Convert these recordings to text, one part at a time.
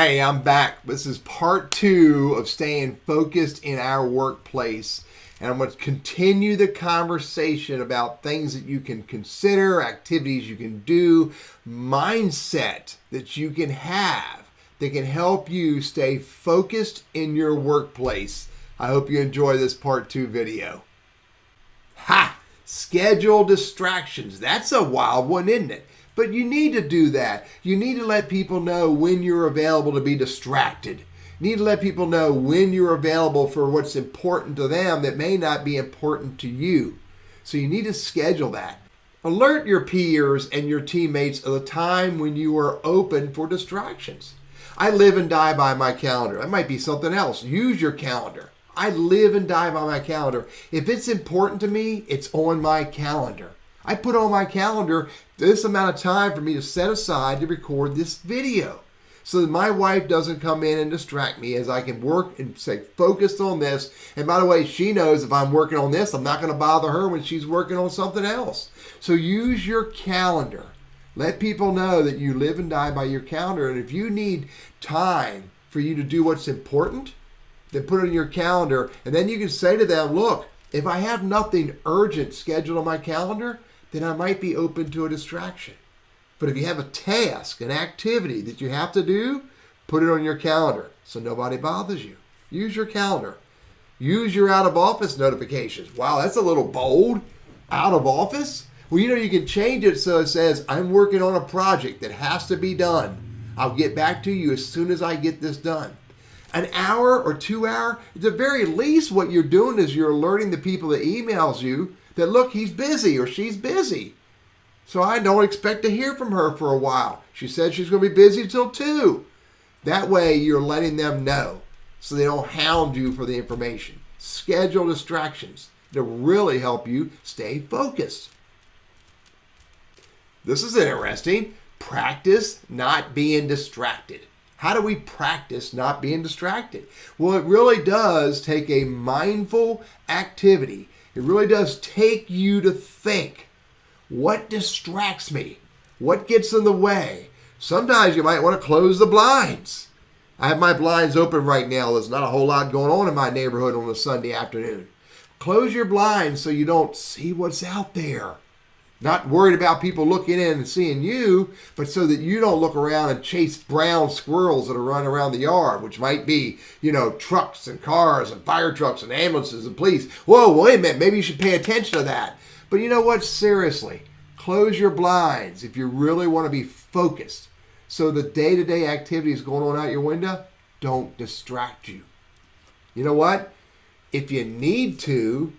Hey, I'm back. This is part 2 of staying focused in our workplace. And I'm going to continue the conversation about things that you can consider, activities you can do, mindset that you can have that can help you stay focused in your workplace. I hope you enjoy this part 2 video. Ha! Schedule distractions. That's a wild one, isn't it? But you need to do that. You need to let people know when you're available to be distracted. You need to let people know when you're available for what's important to them that may not be important to you. So you need to schedule that. Alert your peers and your teammates of the time when you are open for distractions. I live and die by my calendar. That might be something else. Use your calendar. I live and die by my calendar. If it's important to me, it's on my calendar. I put on my calendar this amount of time for me to set aside to record this video so that my wife doesn't come in and distract me as I can work and stay focused on this. And by the way, she knows if I'm working on this, I'm not going to bother her when she's working on something else. So use your calendar. Let people know that you live and die by your calendar. And if you need time for you to do what's important, then put it on your calendar. And then you can say to them, look, if I have nothing urgent scheduled on my calendar, then I might be open to a distraction. But if you have a task, an activity that you have to do, put it on your calendar so nobody bothers you. Use your calendar. Use your out of office notifications. Wow, that's a little bold. Out of office? Well, you can change it so it says, I'm working on a project that has to be done. I'll get back to you as soon as I get this done. An hour or 2 hours, at the very least what you're doing is you're alerting the people that emails you that, look, he's busy or she's busy. So I don't expect to hear from her for a while. She said she's going to be busy till 2. That way you're letting them know so they don't hound you for the information. Schedule distractions to really help you stay focused. This is interesting. Practice not being distracted. How do we practice not being distracted? Well, it really does take a mindful activity. It really does take you to think, what distracts me? What gets in the way? Sometimes you might want to close the blinds. I have my blinds open right now. There's not a whole lot going on in my neighborhood on a Sunday afternoon. Close your blinds so you don't see what's out there. Not worried about people looking in and seeing you, but so that you don't look around and chase brown squirrels that are running around the yard, which might be, trucks and cars and fire trucks and ambulances and police. Whoa, wait a minute, maybe you should pay attention to that. But you know what? Seriously, close your blinds if you really want to be focused. So the day-to-day activities going on out your window don't distract you. You know what? If you need to,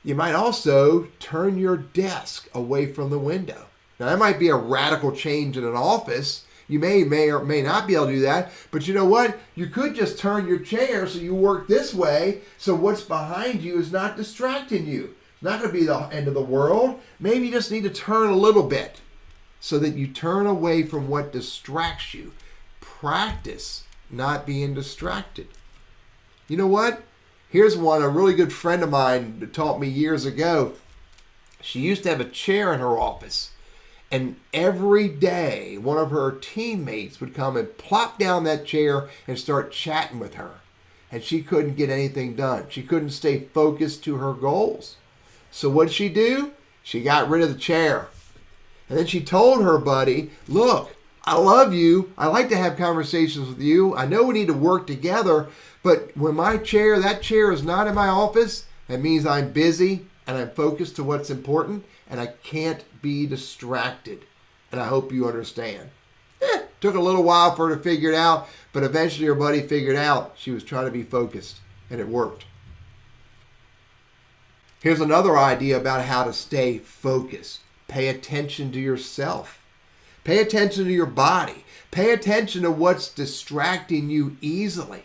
you might also turn your desk away from the window. Now, that might be a radical change in an office. You may or may not be able to do that. But you know what? You could just turn your chair so you work this way so what's behind you is not distracting you. It's not going to be the end of the world. Maybe you just need to turn a little bit so that you turn away from what distracts you. Practice not being distracted. You know what? Here's one, a really good friend of mine taught me years ago. She used to have a chair in her office. And every day, one of her teammates would come and plop down that chair and start chatting with her. And she couldn't get anything done. She couldn't stay focused to her goals. So what did she do? She got rid of the chair. And then she told her buddy, look, I love you. I like to have conversations with you. I know we need to work together. But when that chair is not in my office, that means I'm busy and I'm focused to what's important and I can't be distracted. And I hope you understand. Took a little while for her to figure it out, but eventually her buddy figured out she was trying to be focused and it worked. Here's another idea about how to stay focused. Pay attention to yourself. Pay attention to your body. Pay attention to what's distracting you easily.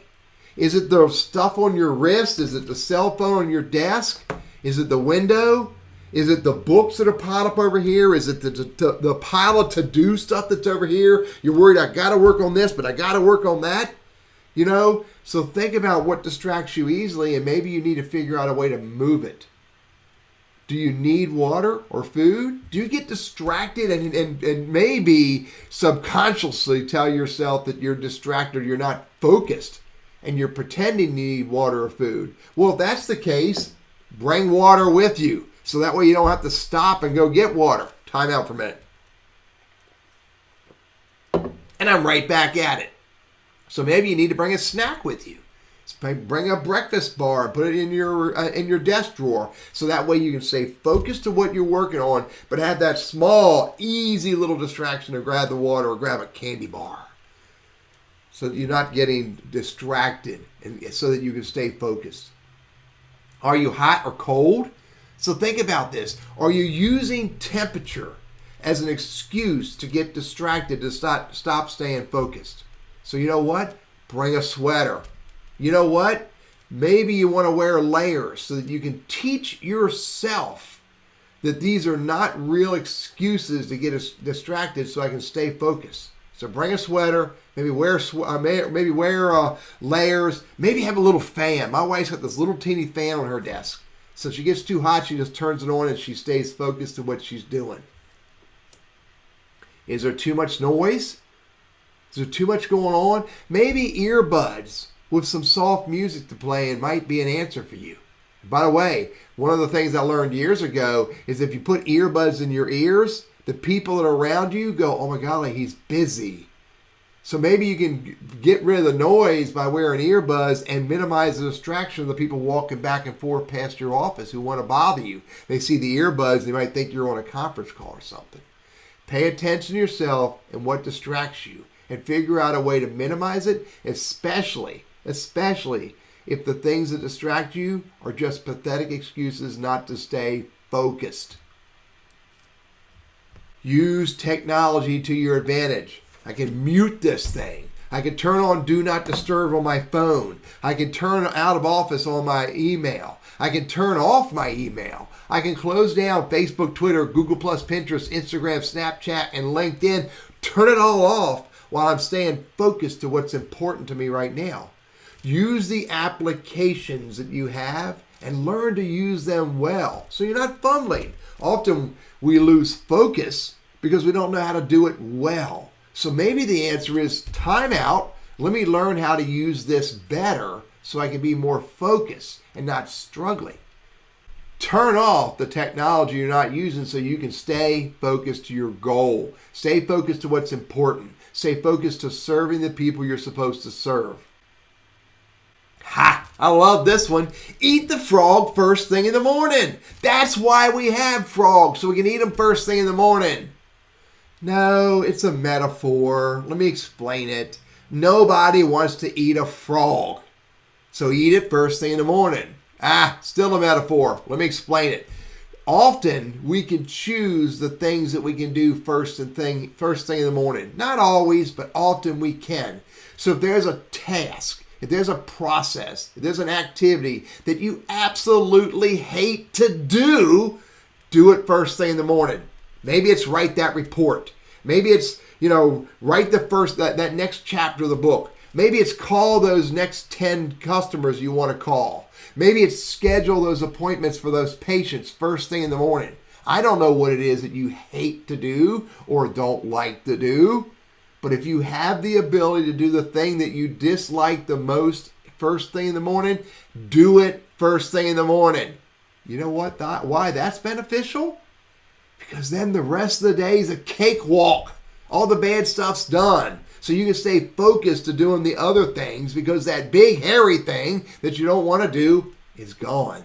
Is it the stuff on your wrist? Is it the cell phone on your desk? Is it the window? Is it the books that are piled up over here? Is it the pile of to-do stuff that's over here? You're worried, I got to work on this, but I got to work on that. So think about what distracts you easily, and maybe you need to figure out a way to move it. Do you need water or food? Do you get distracted and maybe subconsciously tell yourself that you're distracted, you're not focused, and you're pretending you need water or food? Well, if that's the case, bring water with you so that way you don't have to stop and go get water. Time out for a minute. And I'm right back at it. So maybe you need to bring a snack with you. Bring a breakfast bar and put it in your desk drawer so that way you can stay focused to what you're working on, but have that small, easy little distraction to grab the water or grab a candy bar so that you're not getting distracted and so that you can stay focused. Are you hot or cold? So think about this. Are you using temperature as an excuse to get distracted, to stop staying focused? So you know what? Bring a sweater. You know what? Maybe you want to wear layers so that you can teach yourself that these are not real excuses to get us distracted so I can stay focused. So bring a sweater, maybe wear layers, maybe have a little fan. My wife's got this little teeny fan on her desk. So if she gets too hot, she just turns it on and she stays focused to what she's doing. Is there too much noise? Is there too much going on? Maybe earbuds with some soft music to play and might be an answer for you. By the way, one of the things I learned years ago is if you put earbuds in your ears, the people that are around you go, oh my God, like he's busy. So maybe you can get rid of the noise by wearing earbuds and minimize the distraction of the people walking back and forth past your office who want to bother you. They see the earbuds, they might think you're on a conference call or something. Pay attention to yourself and what distracts you and figure out a way to minimize it, especially if the things that distract you are just pathetic excuses not to stay focused. Use technology to your advantage. I can mute this thing. I can turn on Do Not Disturb on my phone. I can turn out of office on my email. I can turn off my email. I can close down Facebook, Twitter, Google+, Pinterest, Instagram, Snapchat, and LinkedIn. Turn it all off while I'm staying focused to what's important to me right now. Use the applications that you have and learn to use them well so you're not fumbling. Often we lose focus because we don't know how to do it well. So maybe the answer is time out. Let me learn how to use this better so I can be more focused and not struggling. Turn off the technology you're not using so you can stay focused to your goal. Stay focused to what's important. Stay focused to serving the people you're supposed to serve. Ha! I love this one. Eat the frog first thing in the morning. That's why we have frogs, so we can eat them first thing in the morning. No, it's a metaphor. Let me explain it. Nobody wants to eat a frog, so eat it first thing in the morning. Still a metaphor. Let me explain it. Often we can choose the things that we can do first thing in the morning. Not always, but often we can. So if there's a task, if there's a process, if there's an activity that you absolutely hate to do it first thing in the morning. Maybe it's write that report. Maybe it's, write that next chapter of the book. Maybe it's call those next 10 customers you want to call. Maybe it's schedule those appointments for those patients first thing in the morning. I don't know what it is that you hate to do or don't like to do. But if you have the ability to do the thing that you dislike the most first thing in the morning, do it first thing in the morning. You know what? Why that's beneficial? Because then the rest of the day is a cakewalk. All the bad stuff's done. So you can stay focused to doing the other things because that big hairy thing that you don't want to do is gone.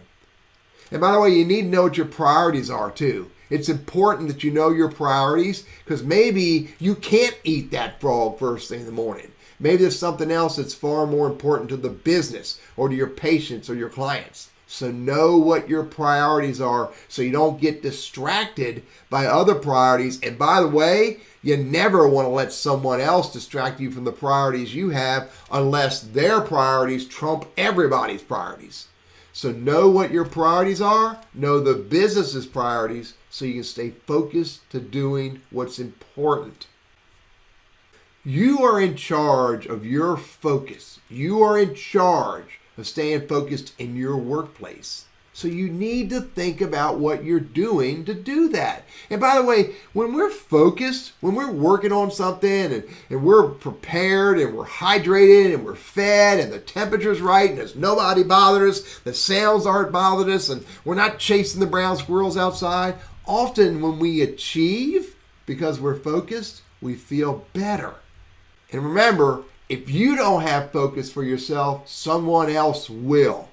And by the way, you need to know what your priorities are too. It's important that you know your priorities because maybe you can't eat that frog first thing in the morning. Maybe there's something else that's far more important to the business or to your patients or your clients. So know what your priorities are so you don't get distracted by other priorities. And by the way, you never want to let someone else distract you from the priorities you have unless their priorities trump everybody's priorities. So know what your priorities are, know the business's priorities so you can stay focused to doing what's important. You are in charge of your focus. You are in charge of staying focused in your workplace. So you need to think about what you're doing to do that. And by the way, when we're focused, when we're working on something and we're prepared and we're hydrated and we're fed and the temperature's right and there's nobody bothering us, the sounds aren't bothering us, and we're not chasing the brown squirrels outside, often when we achieve, because we're focused, we feel better. And remember, if you don't have focus for yourself, someone else will.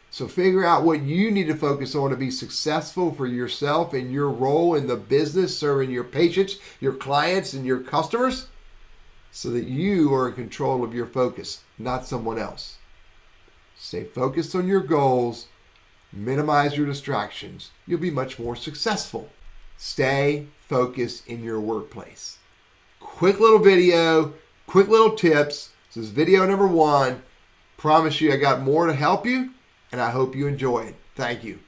So figure out what you need to focus on to be successful for yourself and your role in the business, serving your patients, your clients, and your customers, so that you are in control of your focus, not someone else. Stay focused on your goals, minimize your distractions. You'll be much more successful. Stay focused in your workplace. Quick little video, quick little tips. This is video number 1. Promise you I got more to help you, and I hope you enjoy it. Thank you.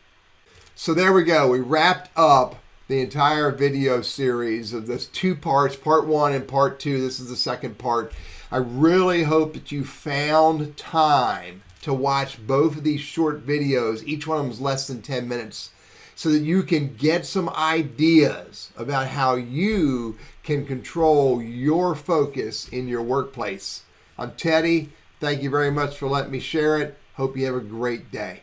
So there we go. We wrapped up the entire video series of this 2 parts, part 1 and part 2. This is the second part. I really hope that you found time to watch both of these short videos. Each one of them is less than 10 minutes, so that you can get some ideas about how you can control your focus in your workplace. I'm Teddy. Thank you very much for letting me share it. Hope you have a great day.